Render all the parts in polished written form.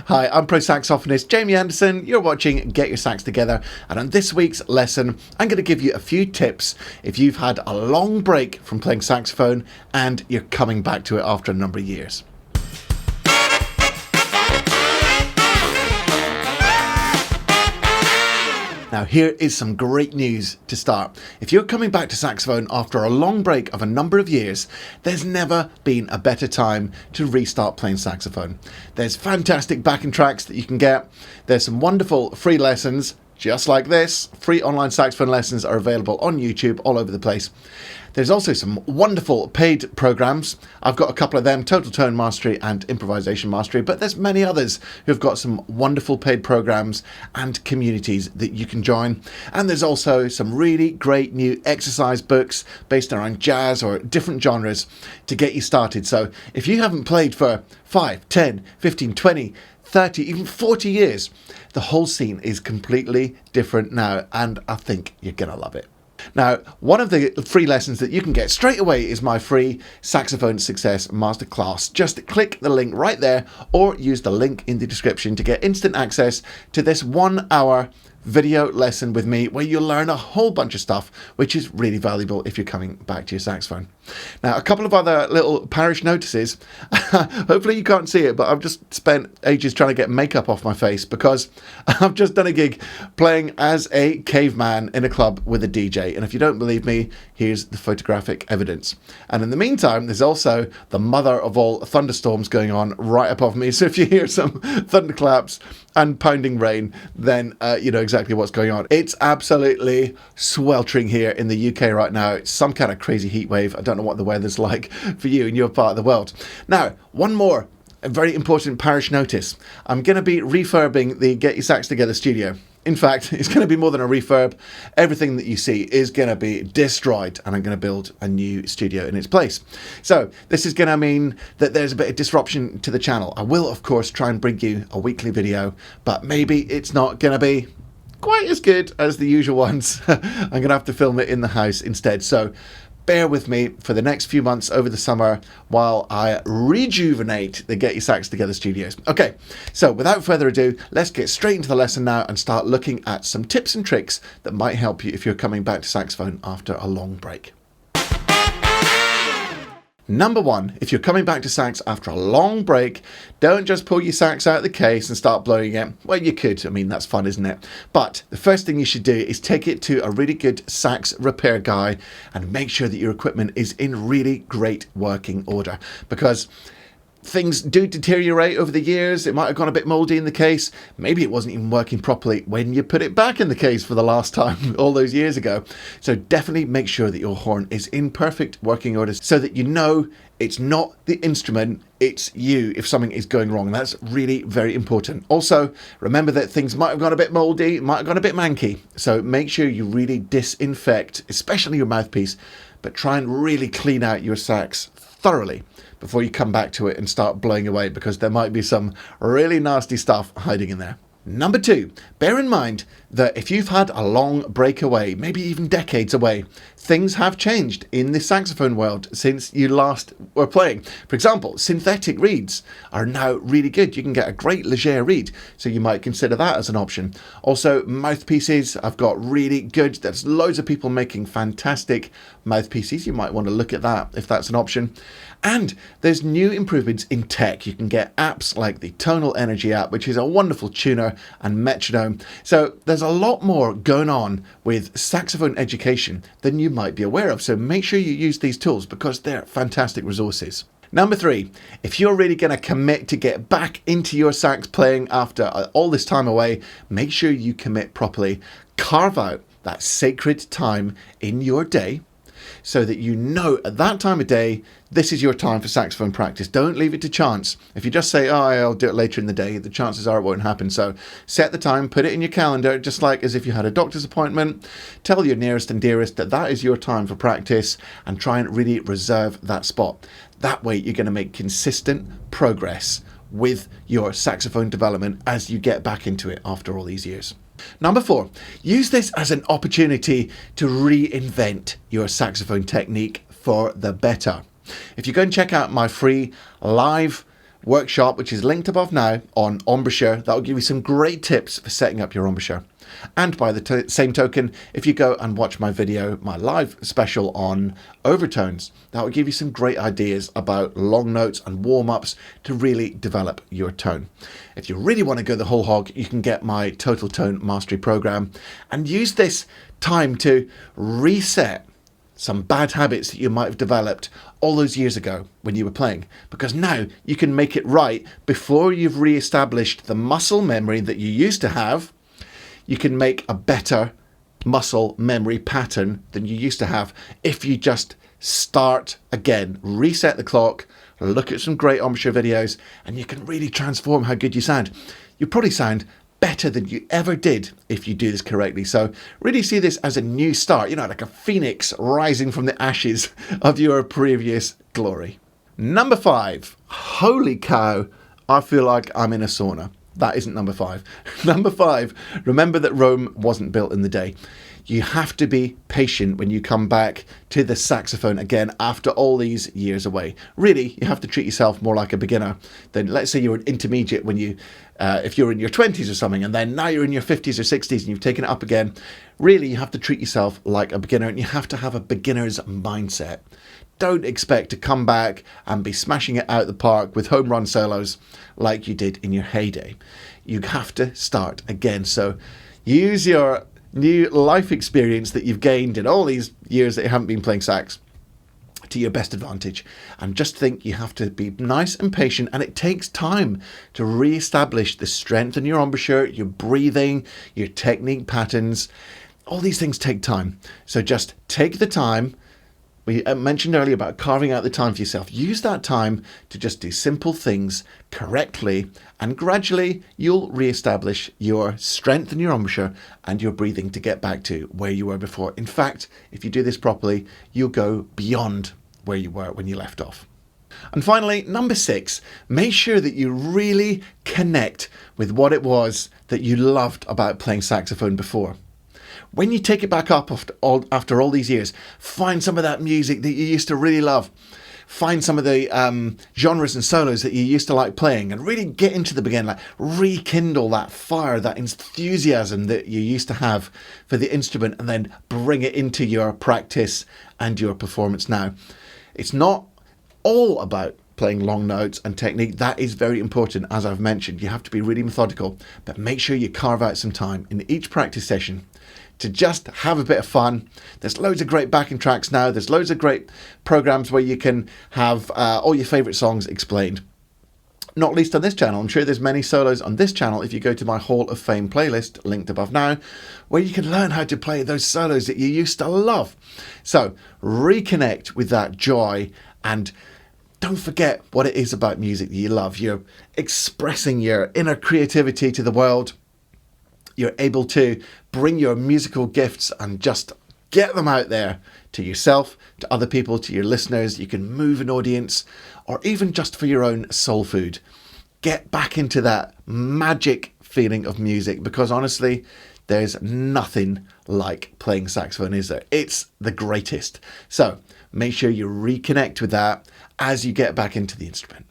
Hi, I'm pro saxophonist Jamie Anderson. You're watching Get Your Sax Together, and on this week's lesson, I'm going to give you a few tips if you've had a long break from playing saxophone and you're coming back to it after a number of years. Now, here is some great news to start. If you're coming back to saxophone after a long break of a number of years, there's never been a better time to restart playing saxophone. There's fantastic backing tracks that you can get. There's some wonderful free lessons, just like this. Free online saxophone lessons are available on YouTube all over the place. There's also some wonderful paid programs. I've got a couple of them, Total Tone Mastery and Improvisation Mastery, but there's many others who've got some wonderful paid programs and communities that you can join. And there's also some really great new exercise books based around jazz or different genres to get you started. So if you haven't played for 5, 10, 15, 20, 30, even 40 years, the whole scene is completely different now, and I think you're gonna love it. Now, one of the free lessons that you can get straight away is my free Saxophone Success Masterclass. Just click the link right there or use the link in the description to get instant access to this 1 hour video lesson with me where you'll learn a whole bunch of stuff which is really valuable if you're coming back to your saxophone. Now, a couple of other little parish notices. Hopefully you can't see it, but I've just spent ages trying to get makeup off my face because I've just done a gig playing as a caveman in a club with a DJ, and if you don't believe me, here's the photographic evidence. And in the meantime, there's also the mother of all thunderstorms going on right above me, so if you hear some thunderclaps and pounding rain, then you know exactly what's going on. It's absolutely sweltering here in the UK right now. It's some kind of crazy heat wave. I don't know what the weather's like for you in your part of the world. Now, one more a very important parish notice. I'm going to be refurbing the Get Your Sax Together studio. In fact, it's going to be more than a refurb. Everything that you see is going to be destroyed, and I'm going to build a new studio in its place. So this is going to mean that there's a bit of disruption to the channel. I will, of course, try and bring you a weekly video, but maybe it's not going to be quite as good as the usual ones. I'm going to have to film it in the house instead. So bear with me for the next few months over the summer while I rejuvenate the Get Your Sax Together studios. Okay, so without further ado, let's get straight into the lesson now and start looking at some tips and tricks that might help you if you're coming back to saxophone after a long break. Number one, if you're coming back to sax after a long break, don't just pull your sax out of the case and start blowing it. Well, you could. I mean, that's fun, isn't it? But the first thing you should do is take it to a really good sax repair guy and make sure that your equipment is in really great working order, because things do deteriorate over the years. It might have gone a bit moldy in the case. Maybe it wasn't even working properly when you put it back in the case for the last time all those years ago. So definitely make sure that your horn is in perfect working order so that you know it's not the instrument, it's you if something is going wrong. That's really very important. Also, remember that things might have gone a bit moldy, might have gone a bit manky. So make sure you really disinfect, especially your mouthpiece, but try and really clean out your sax thoroughly before you come back to it and start blowing away, because there might be some really nasty stuff hiding in there. Number two, bear in mind that if you've had a long break away, maybe even decades away, things have changed in the saxophone world since you last were playing. For example, synthetic reeds are now really good. You can get a great Leger reed, so you might consider that as an option. Also, mouthpieces, I've got really good, there's loads of people making fantastic mouthpieces. You might want to look at that if that's an option. And there's new improvements in tech. You can get apps like the Tonal Energy app, which is a wonderful tuner and metronome. So there's a lot more going on with saxophone education than you might be aware of. So make sure you use these tools because they're fantastic resources. Number three, if you're really going to commit to get back into your sax playing after all this time away, make sure you commit properly. Carve out that sacred time in your day so that you know at that time of day, this is your time for saxophone practice. Don't leave it to chance. If you just say, oh, I'll do it later in the day, the chances are it won't happen. So set the time, put it in your calendar, just like as if you had a doctor's appointment. Tell your nearest and dearest that that is your time for practice and try and really reserve that spot. That way you're going to make consistent progress with your saxophone development as you get back into it after all these years. Number four, use this as an opportunity to reinvent your saxophone technique for the better. If you go and check out my free live workshop, which is linked above now, on embouchure. That will give you some great tips for setting up your embouchure. And by the same token, if you go and watch my video, my live special on overtones, that will give you some great ideas about long notes and warm-ups to really develop your tone. If you really want to go the whole hog, you can get my Total Tone Mastery program and use this time to reset some bad habits that you might have developed all those years ago when you were playing, because now you can make it right before you've re-established the muscle memory that you used to have. You can make a better muscle memory pattern than you used to have if you just start again, reset the clock, look at some great embouchure videos, and you can really transform how good you sound. You probably sound better than you ever did if you do this correctly. So really see this as a new start, you know, like a phoenix rising from the ashes of your previous glory. Number 5. Holy cow, I feel like I'm in a sauna. That isn't number 5. Number 5, remember that Rome wasn't built in the day. You have to be patient when you come back to the saxophone again after all these years away. Really, you have to treat yourself more like a beginner than, let's say you're an intermediate when you, if you're in your 20s or something, and then now you're in your 50s or 60s and you've taken it up again. Really, you have to treat yourself like a beginner, and you have to have a beginner's mindset. Don't expect to come back and be smashing it out the park with home run solos like you did in your heyday. You have to start again. So use your new life experience that you've gained in all these years that you haven't been playing sax to your best advantage, and just think you have to be nice and patient, and it takes time to re-establish the strength in your embouchure, your breathing, your technique patterns. All these things take time, so just take the time. We mentioned earlier about carving out the time for yourself. Use that time to just do simple things correctly, and gradually you'll re-establish your strength in your embouchure and your breathing to get back to where you were before. In fact, if you do this properly, you'll go beyond where you were when you left off. And finally, number 6, make sure that you really connect with what it was that you loved about playing saxophone before. When you take it back up after all these years, find some of that music that you used to really love. Find some of the genres and solos that you used to like playing, and really get into the beginning, like rekindle that fire, that enthusiasm that you used to have for the instrument, and then bring it into your practice and your performance now. It's not all about playing long notes and technique. That is very important, as I've mentioned. You have to be really methodical, but make sure you carve out some time in each practice session to just have a bit of fun. There's loads of great backing tracks now. There's loads of great programs where you can have all your favorite songs explained. Not least on this channel. I'm sure there's many solos on this channel if you go to my Hall of Fame playlist, linked above now, where you can learn how to play those solos that you used to love. So reconnect with that joy, and don't forget what it is about music that you love. You're expressing your inner creativity to the world. You're able to bring your musical gifts and just get them out there to yourself, to other people, to your listeners. You can move an audience, or even just for your own soul food. Get back into that magic feeling of music, because honestly, there's nothing like playing saxophone, is there? It's the greatest. So make sure you reconnect with that as you get back into the instrument.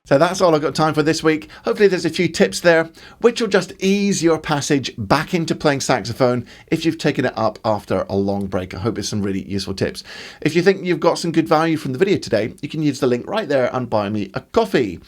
So that's all I've got time for this week. Hopefully there's a few tips there which will just ease your passage back into playing saxophone if you've taken it up after a long break. I hope it's some really useful tips. If you think you've got some good value from the video today, you can use the link right there and buy me a coffee.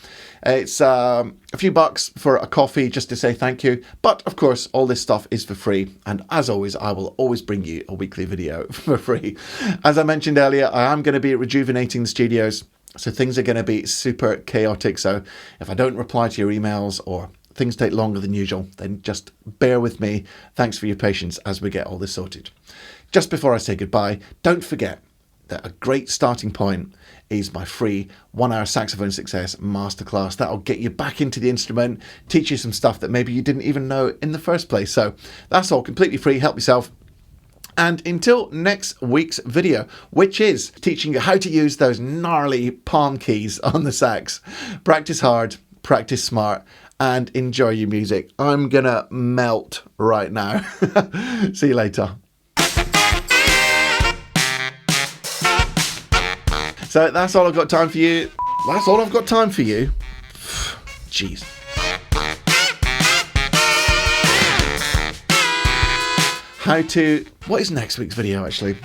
It's a few bucks for a coffee just to say thank you. But of course, all this stuff is for free. And as always, I will always bring you a weekly video for free. As I mentioned earlier, I am going to be rejuvenating the studios. So things are going to be super chaotic. So if I don't reply to your emails or things take longer than usual, then just bear with me. Thanks for your patience as we get all this sorted. Just before I say goodbye, don't forget that a great starting point is my free 1-hour saxophone success masterclass. That'll get you back into the instrument, teach you some stuff that maybe you didn't even know in the first place. So that's all completely free. Help yourself. And until next week's video, which is teaching you how to use those gnarly palm keys on the sax. Practice hard, practice smart, and enjoy your music. I'm gonna melt right now. See you later. So that's all I've got time for you That's all I've got time for you. Jeez. What is next week's video actually?